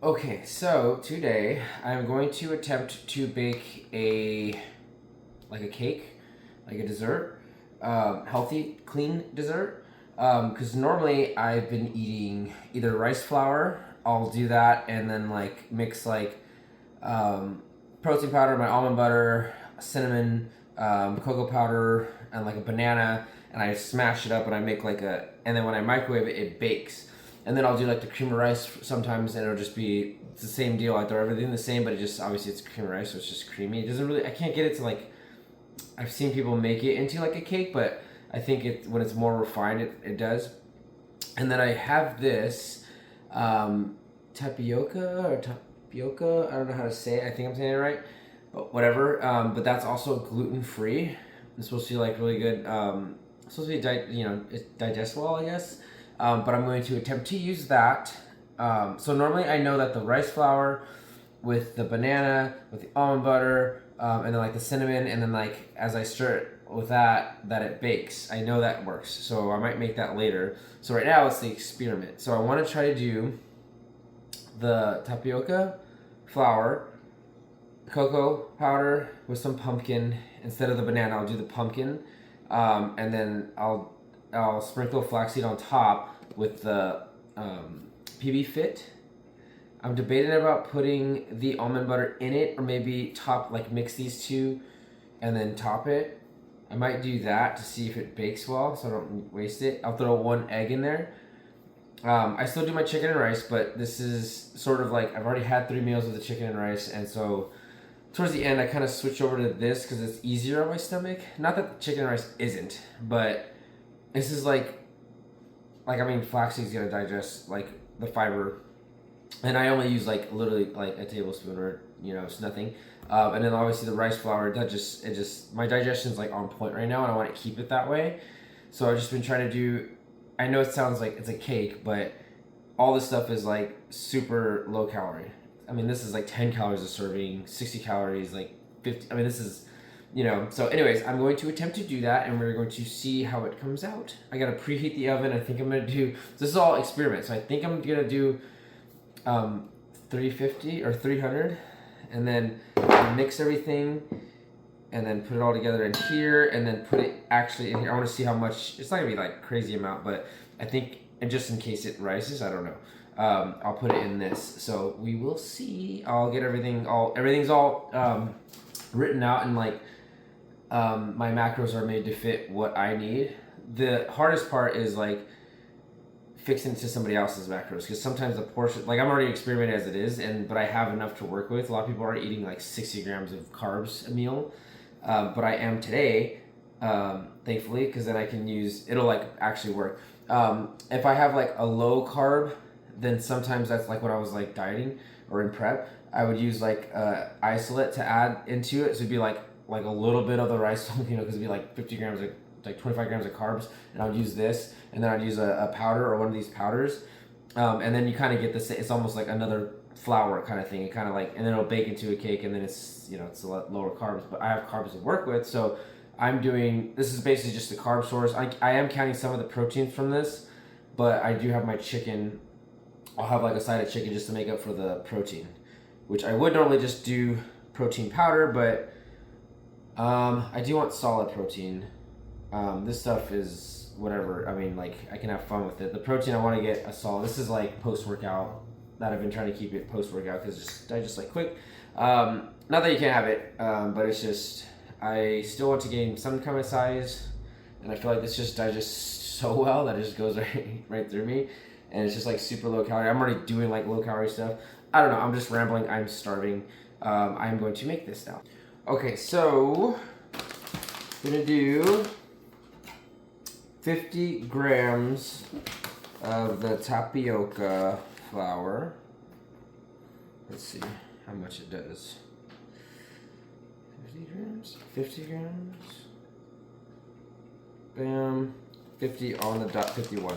Okay, so today I'm going to attempt to bake a cake, like a dessert, healthy, clean dessert. Because normally I've been eating either rice flour. I'll do that and then like mix um, protein powder, my almond butter, cinnamon, cocoa powder, and like a banana, and I smash it up and I make and then when I microwave it, it bakes. And then I'll do like the cream of rice sometimes, and it'll just be it's the same deal. I throw everything the same, but it just obviously it's cream of rice, so it's just creamy. It doesn't really. I can't get it to like. I've seen people make it into like a cake, but I think when it's more refined, it does. And then I have this um, tapioca. I don't know how to say it. I think I'm saying it right, but whatever. But that's also gluten free. It's supposed to be like really good. It's supposed to be it digests well, I guess. But I'm going to attempt to use that. So normally I know that the rice flour with the banana, with the almond butter, and then like the cinnamon, and then like as I stir it with that it bakes. I know that works, so I might make that later. So right now it's the experiment. So I want to try to do the tapioca flour, cocoa powder with some pumpkin. Instead of the banana, I'll do the pumpkin, and then I'll sprinkle flaxseed on top with the PB Fit. I'm debating about putting the almond butter in it, or maybe mix these two and then top it. I might do that to see if it bakes well, so I don't waste it. I'll throw one egg in there. I still do my chicken and rice, but this is sort of like I've already had 3 meals of the chicken and rice, and so towards the end I kind of switch over to this because it's easier on my stomach. Not that the chicken and rice isn't, but this is like I mean flaxseed's gonna digest like the fiber, and I only use like literally like a tablespoon or it's nothing. And then obviously the rice flour my digestion's like on point right now, and I want to keep it that way. So I've just been trying to do. I know it sounds like it's a cake, but all this stuff is like super low calorie. I mean, this is like 10 calories a serving, 60 calories, like 50. I mean, this is, So, anyways, I'm going to attempt to do that, and we're going to see how it comes out. I gotta preheat the oven. I think I'm gonna do. This is all experiment, so I think I'm gonna do 350 or 300, and then mix everything and then put it all together in here and then put it actually in here. I want to see how much. It's not gonna be like crazy amount, but I think, and just in case it rises, I don't know, I'll put it in this, so we will see. I'll get everything's all written out, and like my macros are made to fit what I need. The hardest part is like fixing to somebody else's macros, because sometimes the portion, like I'm already experimenting as it is, but I have enough to work with. A lot of people are eating like 60 grams of carbs a meal, but I am today, thankfully, because then I can it'll like actually work. If I have like a low carb, then sometimes that's like when I was like dieting or in prep, I would use like isolate to add into it. So it'd be like a little bit of the rice, because it'd be like 50 grams of like 25 grams of carbs, and I would use this, and then I'd use a powder or one of these powders, and then you kind of get this. It's almost like another flour kind of thing. It kind of like, and then it'll bake into a cake, and then it's it's a lot lower carbs. But I have carbs to work with, so I'm doing. This is basically just the carb source. I am counting some of the proteins from this, but I do have my chicken. I'll have like a side of chicken just to make up for the protein, which I would normally just do protein powder, but I do want solid protein. This stuff is whatever. I mean, like I can have fun with it. The protein I want to get a solid. This is like post workout that I've been trying to keep it post workout because I just like quick. Not that you can't have it, but it's just I still want to gain some kind of size, and I feel like this just digests so well that it just goes right through me, and it's just like super low calorie. I'm already doing like low calorie stuff. I don't know. I'm just rambling. I'm starving. I'm going to make this now. Okay, so I'm gonna do 50 grams of the tapioca flour. Let's see how much it does. 50 grams? 50 grams? Bam. 50 on the dot, 51.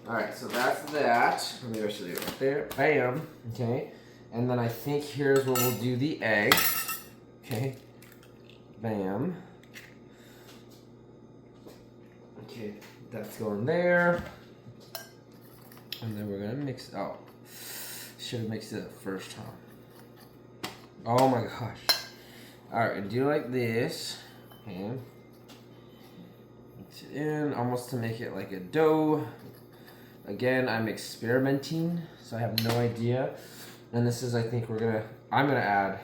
Alright, so that's that. Maybe I should do it right there. Bam. Okay. And then I think here's where we'll do the egg. Okay. Bam. Okay, that's going there. And then we're gonna mix. Oh, Should have mixed it up first, huh? Oh my gosh. Alright, do like this. Okay. Mix it in, almost to make it like a dough. Again, I'm experimenting, so I have no idea. And this is, I think I'm gonna add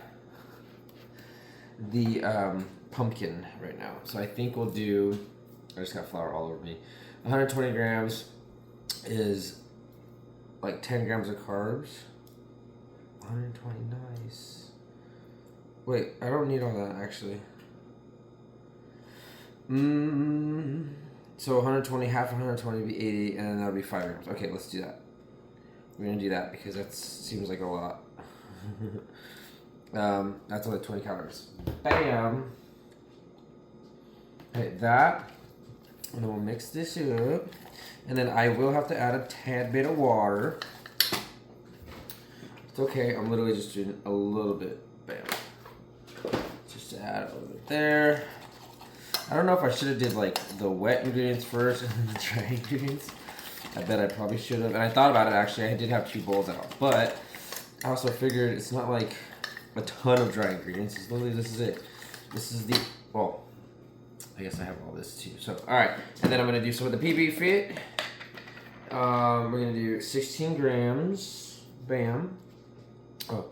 the pumpkin right now. So I think we'll do, I just got flour all over me. 120 grams is like 10 grams of carbs. 120, nice. Wait, I don't need all that actually. So 120, half 120 would be 80, and then that would be 5 grams. Okay, let's do that. We're gonna do that because that seems like a lot. That's only 20 calories. Bam! Okay, that. And then we'll mix this up. And then I will have to add a tad bit of water. It's okay, I'm literally just doing a little bit. Bam. Just to add a little bit there. I don't know if I should have did like the wet ingredients first and then the dry ingredients. I bet I probably should have. And I thought about it actually. I did have 2 bowls out. But I also figured it's not like a ton of dry ingredients. It's literally, this is it. This is the, well, I guess I have all this too. So, alright. And then I'm going to do some of the PB Fit. We're going to do 16 grams. Bam. Oh,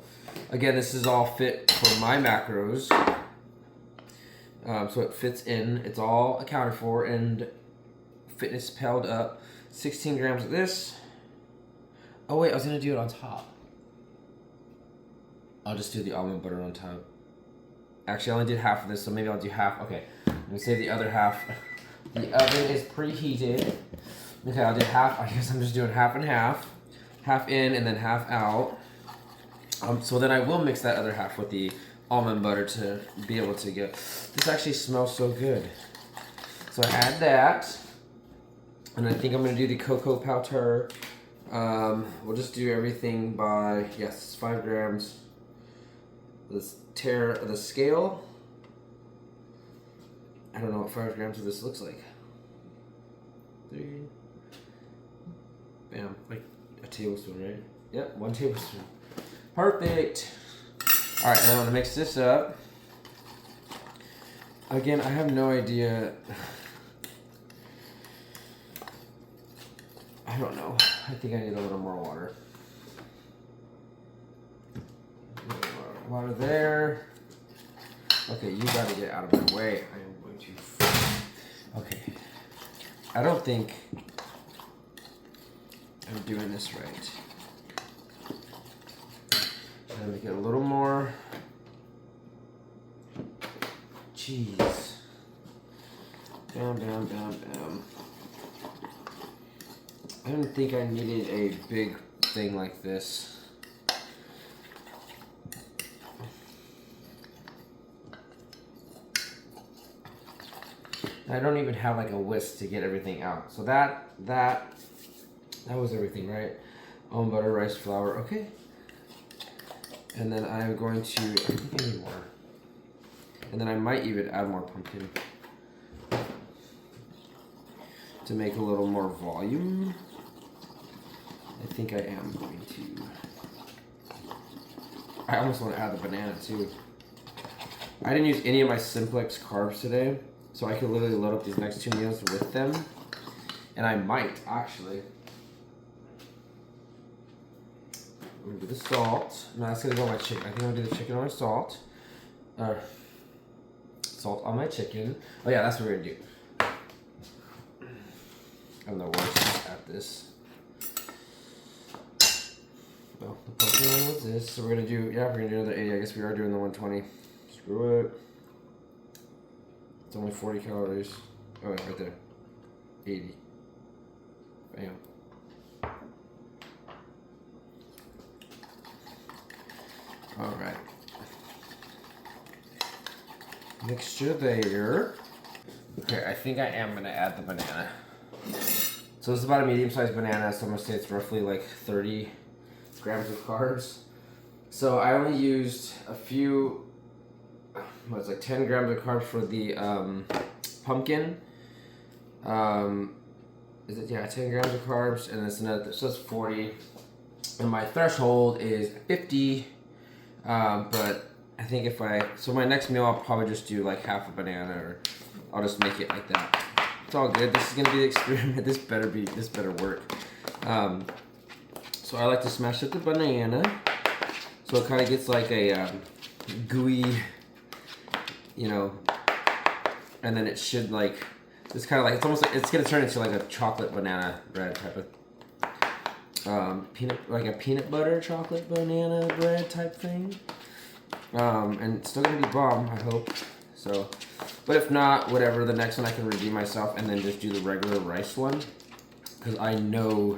again, this is all fit for my macros. So it fits in. It's all accounted for and FitnessPal'd up. 16 grams of this. Oh wait, I was going to do it on top. I'll just do the almond butter on top. Actually, I only did half of this, so maybe I'll do half. Okay, I'm gonna save the other half. The oven is preheated. Okay, I'll do half. I guess I'm just doing half and half. Half in and then half out. So then I will mix that other half with the almond butter to be able to get... This actually smells so good. So I add that. And I think I'm gonna do the cocoa powder. We'll just do everything by, yes, 5 grams. Let's tear the scale. I don't know what 5 grams of this looks like. 3. Bam, like a tablespoon, right? Yep, 1 tablespoon. Perfect. All right, now I'm gonna mix this up. Again, I have no idea. I don't know. I think I need a little more water. Water there. Okay, you gotta get out of my way. I am going to. Okay. I don't think I'm doing this right. I'm gonna make it a little more. Jeez. Bam, bam, bam, bam. I didn't think I needed a big thing like this. I don't even have like a whisk to get everything out. So that was everything, right? Almond butter, rice flour, okay. And then I'm going to, I think I need more. And then I might even add more pumpkin to make a little more volume. I think I am going to. I almost want to add the banana too. I didn't use any of my Simplex carbs today, so I could literally load up these next 2 meals with them. And I might, actually. I'm going to do the salt. No, that's going to go on my chicken. I think I'm going to do the chicken on my salt. Salt on my chicken. Oh yeah, that's what we're going to do. I'm the worst at this. Well, the pumpkin one was this. So we're going to do, yeah, we're going to do another 80. I guess we are doing the 120. Screw it. It's only 40 calories. Oh, wait, right there. 80. Bam. Alright. Mixture there. Okay, I think I am going to add the banana. So this is about a medium-sized banana, so I'm going to say it's roughly like 30 grams of carbs. So I only used a few, it's like 10 grams of carbs for the pumpkin. Is it, yeah, 10 grams of carbs, and it's another, so it's 40. and my threshold is 50. But I think so my next meal I'll probably just do like half a banana, or I'll just make it like that. It's all good. This is gonna be the experiment. This better work. So I like to smash up the banana, so it kind of gets like a gooey, you know, and then it should like, it's kind of like, it's almost like, it's gonna turn into like a chocolate banana bread type of, like a peanut butter chocolate banana bread type thing. And it's still gonna be bomb, I hope. So, but if not, whatever, the next one I can redeem myself and then just do the regular rice one. Because I know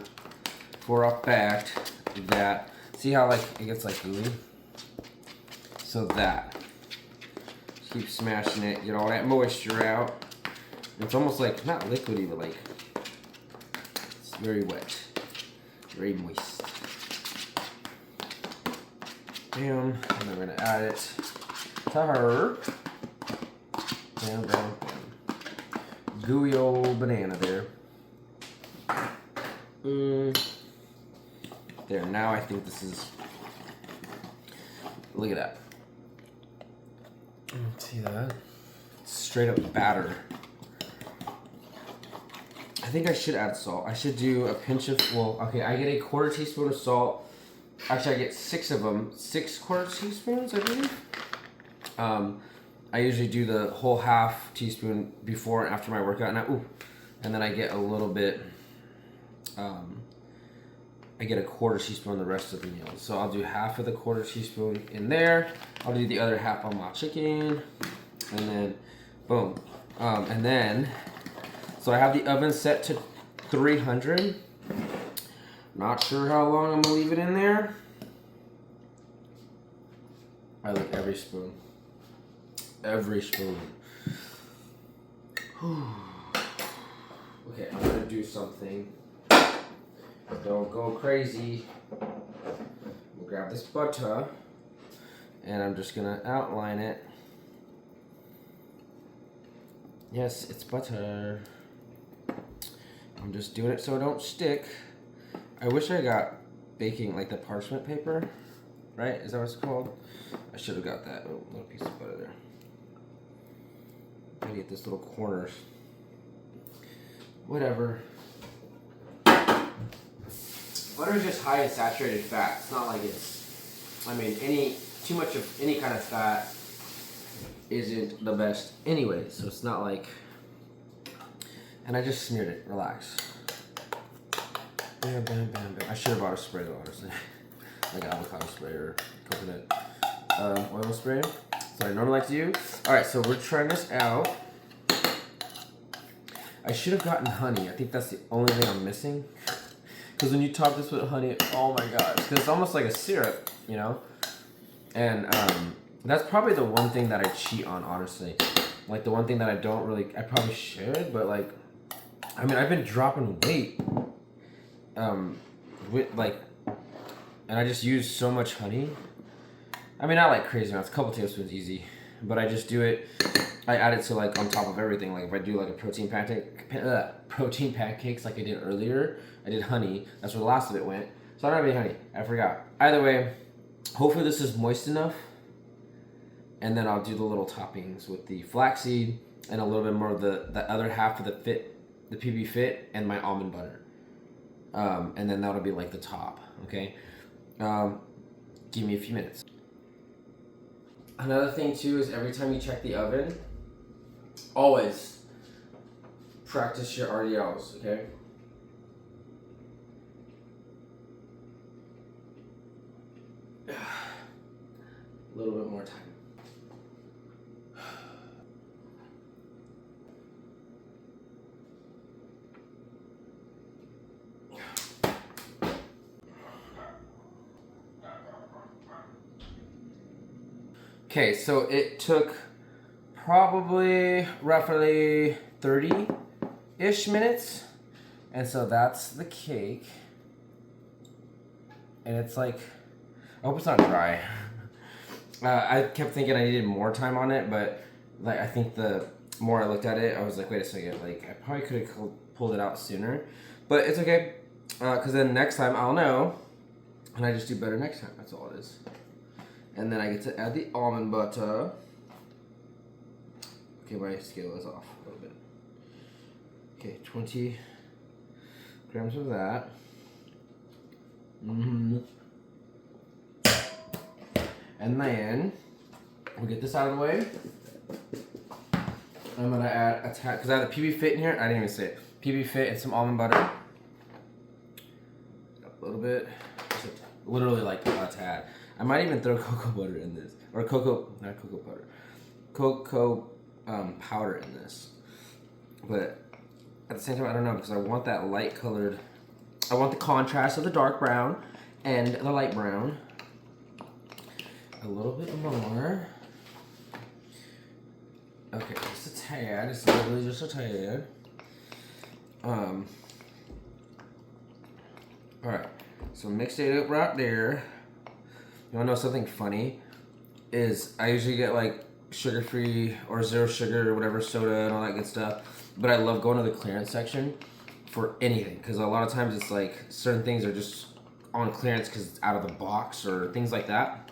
for a fact that, see how like it gets like gooey? So that. Keep smashing it, get all that moisture out. It's almost like, not liquidy, but like, it's very wet. Very moist. Bam, and then we're gonna add it to her. Bam, bam, bam. Gooey old banana there. There, now I think this is, look at that. See that? Straight up batter. I think I should add salt. I should do a pinch of, well, okay, I get a 1/4 teaspoon of salt. Actually, I get 6 of them. 6 1/4 teaspoons, I believe. I usually do the whole 1/2 teaspoon before and after my workout. And then I get a little bit, I get a 1/4 teaspoon the rest of the meals. So I'll do 1/2 of the 1/4 teaspoon in there. I'll do the other 1/2 on my chicken. And then, boom. And then, so I have the oven set to 300. Not sure how long I'm gonna leave it in there. I like every spoon. Every spoon. Okay, I'm gonna do something. Don't go crazy. We'll grab this butter and I'm just gonna outline it. Yes, it's butter. I'm just doing it so it don't stick. I wish I got baking, like the parchment paper, right? Is that what it's called? I should have got that. Oh, little piece of butter there. I get this little corners. Whatever. Butter is just high in saturated fat. It's not like it's, I mean, too much of any kind of fat isn't the best anyway, so it's not like, and I just smeared it, relax. Bam, bam, bam, bam. I should have bought a spray though, honestly. Like an avocado spray or coconut oil spray. That's what I normally like to use. Alright, so we're trying this out. I should have gotten honey. I think that's the only thing I'm missing. Because when you top this with honey, oh my god. Because it's almost like a syrup, you know? And that's probably the one thing that I cheat on, honestly. Like the one thing that I don't really, I probably should, but like, I mean, I've been dropping weight. With like, and I just use so much honey. I mean, not like crazy amounts, a couple tablespoons easy, but I just do it. I add it to like on top of everything. Like if I do like a protein pancakes like I did earlier, I did honey. That's where the last of it went. So I don't have any honey. I forgot. Either way, hopefully this is moist enough. And then I'll do the little toppings with the flaxseed and a little bit more of the other half of the PB Fit and my almond butter. And then that'll be like the top, okay? Give me a few minutes. Another thing too is every time you check the oven, always practice your RDLs, okay? A little bit more time. Okay, so it took probably roughly 30-ish minutes. And so that's the cake. And it's like, I hope it's not dry. I kept thinking I needed more time on it, but like I think the more I looked at it, I was like, wait a second, like I probably could have pulled it out sooner. But it's okay, because then next time I'll know And I just do better next time. That's all it is. And then I get to add the almond butter. Okay, my scale is off a little bit. Okay, 20 grams of that. And then we'll get this out of the way. I'm gonna add a tad, because I have the PB Fit in here. I didn't even say it. PB Fit and some almond butter. A little bit, just literally like a tad. I might even throw cocoa butter in this, or not cocoa butter, cocoa powder in this. But at the same time, I don't know, because I want that light colored. I want the contrast of the dark brown and the light brown. A little bit more. Okay, just a tad. It's literally just a tad. Alright, so mix it up right there. You wanna know something funny? Is I usually get like sugar-free or zero sugar or whatever soda and all that good stuff. But I love going to the clearance section for anything, because a lot of times it's like certain things are just on clearance because it's out of the box or things like that.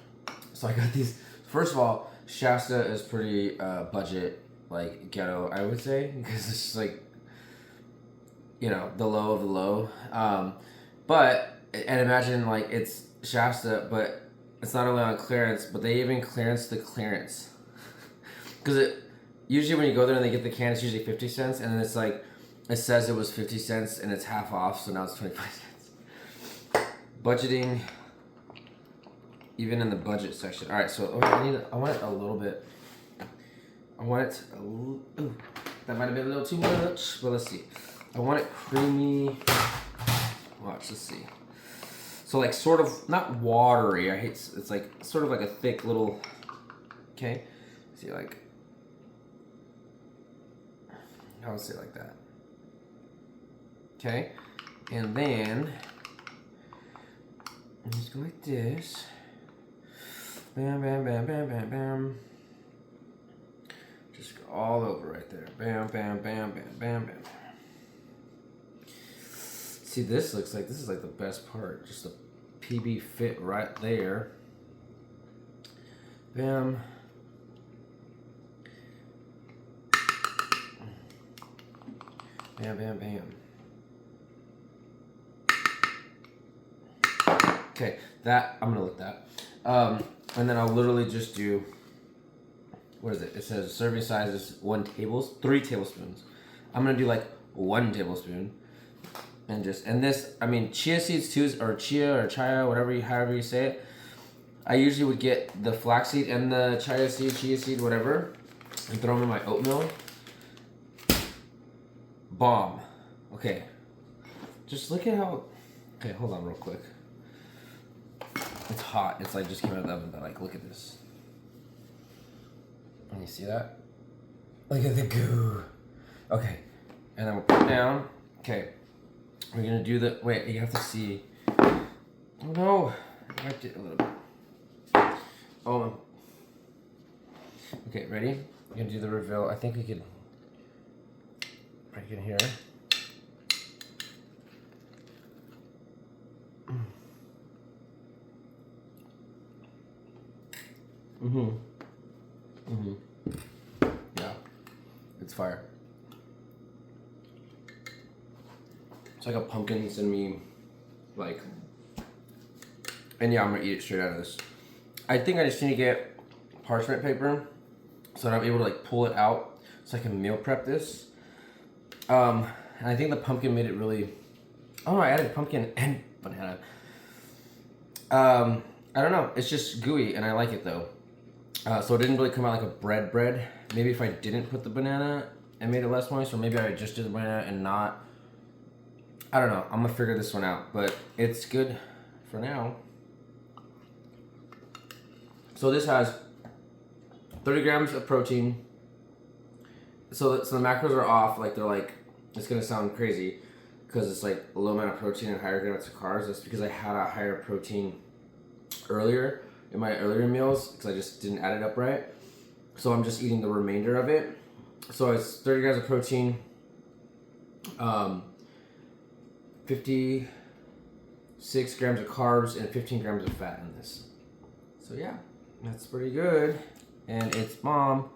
So I got these. First of all, Shasta is pretty budget, like ghetto, I would say, because it's just like, you know, the low of the low. But, and imagine like it's Shasta, but it's not only on clearance, but they even clearance the clearance. Because usually when you go there and they get the can, it's usually 50 cents, and then it's like, it says it was 50 cents and it's half off, so now it's 25 cents. Budgeting, even in the budget section. All right, so I want it a little bit. I want it ooh, that might have been a little too much, but let's see. I want it creamy. Watch, let's see. So like sort of, not watery, it's like sort of like a thick little, okay? See, like, I would say like that. Okay, and then just go like this. Bam, bam, bam, bam, bam, bam. Just go all over right there. Bam, bam, bam, bam, bam, bam. See, this looks like, this is like the best part. Just a PB Fit right there. Bam. Bam, bam, bam. Okay, that, I'm gonna look that. And then I'll literally just do, what is it? It says serving size is 3 tablespoons. I'm gonna do like 1 tablespoon. And just, and this, I mean, chia seeds too, or chia or chia, however you say it. I usually would get the flaxseed and the chia seed, whatever, and throw them in my oatmeal. Bomb. Okay. Just look at how, okay, hold on real quick. It's hot. It's like just came out of the oven, but like, look at this. Can you see that? Look at the goo. Okay. And then we'll put it down. Okay. We're gonna do the, wait, you have to see. Oh no. I wiped it a little bit. Oh. Okay, ready? We're gonna do the reveal. I think we could, right in here. Yeah, it's fire. It's like a pumpkin cinnamon, like, and yeah, I'm gonna eat it straight out of this. I think I just need to get parchment paper so that I'm able to like pull it out so I can meal prep this. And I think the pumpkin made it really, oh, I added pumpkin and banana. I don't know, it's just gooey and I like it though. So it didn't really come out like a bread. Maybe if I didn't put the banana and made it less moist, or maybe I just did the banana and not. I don't know. I'm gonna figure this one out, but it's good for now. So this has 30 grams of protein. So the macros are off. Like they're like, it's gonna sound crazy because it's like a low amount of protein and higher grams of carbs. That's because I had a higher protein earlier in my earlier meals because I just didn't add it up right. So I'm just eating the remainder of it. So it's 30 grams of protein, 50 6 grams of carbs and 15 grams of fat in this. So yeah, that's pretty good. And it's bomb.